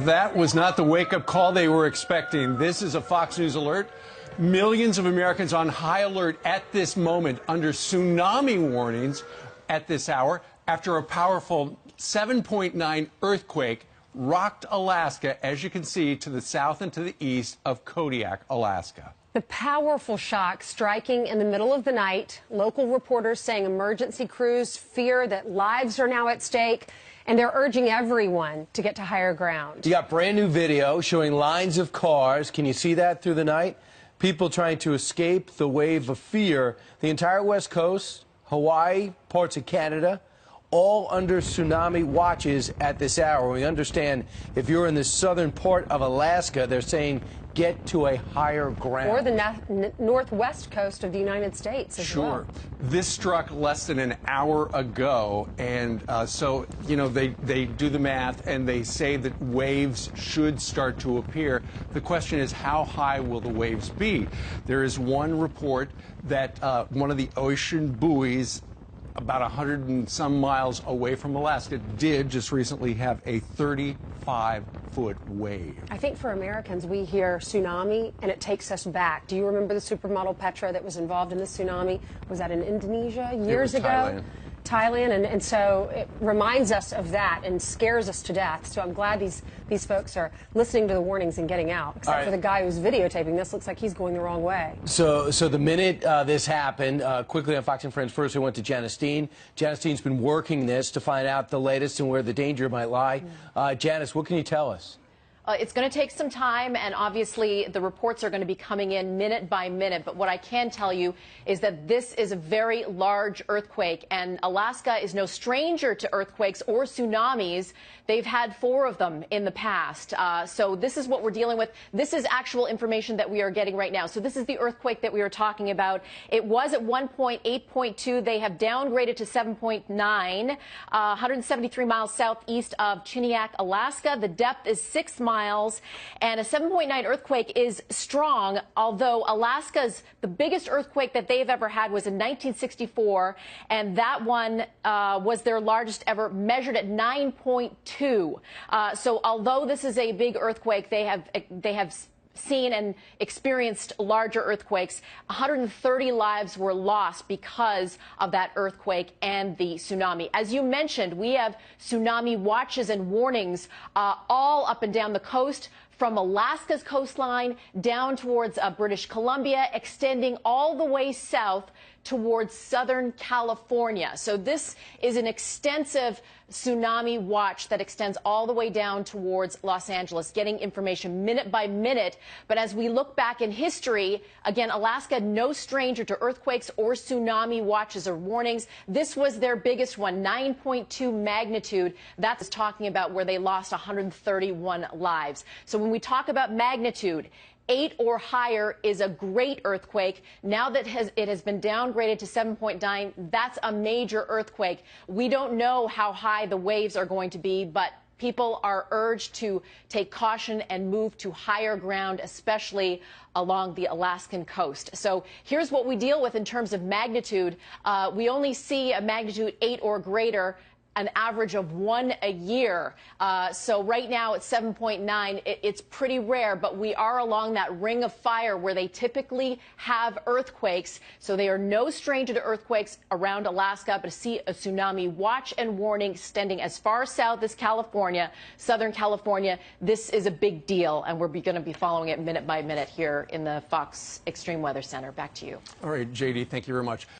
That was not the wake-up call they were expecting. This is a Fox News alert. Millions of Americans on high alert at this moment under tsunami warnings at this hour after a powerful 7.9 earthquake rocked Alaska, as you can see, to the south and to the east of Kodiak, Alaska. The powerful shock striking in the middle of the night. Local reporters saying emergency crews fear that lives are now at stake, and they're urging everyone to get to higher ground. You got brand new video showing lines of cars. Can you see that through the night? People trying to escape the wave of fear. The entire West Coast, Hawaii, parts of Canada, all under tsunami watches at this hour. We understand if you're in the southern part of Alaska, they're saying get to a higher ground. Or the northwest coast of the United States as well. Sure. This struck less than an hour ago, and so, you know, they do the math and they say that waves should start to appear. The question is, how high will the waves be? There is one report that one of the ocean buoys about 100 and some miles away from Alaska did just recently have a 35-foot wave. I think for Americans, we hear tsunami and it takes us back. Do you remember the supermodel Petra that was involved in the tsunami? Was that in Indonesia years ago? Thailand, and so it reminds us of that and scares us to death. So I'm glad these folks are listening to the warnings and getting out. Except for the guy who's videotaping this, looks like he's going the wrong way. So the minute this happened, quickly on Fox and Friends, first I went to Janice Dean. Janice Dean's been working this to find out the latest and where the danger might lie. Janice, what can you tell us? It's going to take some time, and obviously the reports are going to be coming in minute by minute. But what I can tell you is that this is a very large earthquake, and Alaska is no stranger to earthquakes or tsunamis. They've had 4 of them in the past. So this is what we're dealing with. This is actual information that we are getting right now. So this is the earthquake that we were talking about. It was at one point 8.2. They have downgraded to 7.9, 173 miles southeast of Kodiak, Alaska. The depth is 6 miles, and a 7.9 earthquake is strong, although Alaska's, the biggest earthquake that they've ever had was in 1964, and that one was their largest ever, measured at 9.2. So although this is a big earthquake, they have seen and experienced larger earthquakes. 130 lives were lost because of that earthquake and the tsunami. As you mentioned, we have tsunami watches and warnings all up and down the coast, from Alaska's coastline down towards British Columbia, extending all the way south towards Southern California. So this is an extensive tsunami watch that extends all the way down towards Los Angeles, getting information minute by minute. But as we look back in history, again, Alaska, no stranger to earthquakes or tsunami watches or warnings. This was their biggest one, 9.2 magnitude. That's talking about where they lost 131 lives. So when we talk about magnitude, 8 or higher is a great earthquake. Now that it has been downgraded to 7.9, that's a major earthquake. We don't know how high the waves are going to be, but people are urged to take caution and move to higher ground, especially along the Alaskan coast. So here's what we deal with in terms of magnitude. We only see a magnitude 8 or greater, an average of 1 a year. So right now it's 7.9. It's pretty rare, but we are along that ring of fire where they typically have earthquakes. So they are no stranger to earthquakes around Alaska, but to see a tsunami watch and warning extending as far south as California, Southern California, this is a big deal, and we're going to be following it minute by minute here in the Fox Extreme Weather Center. Back to you. All right, JD, thank you very much.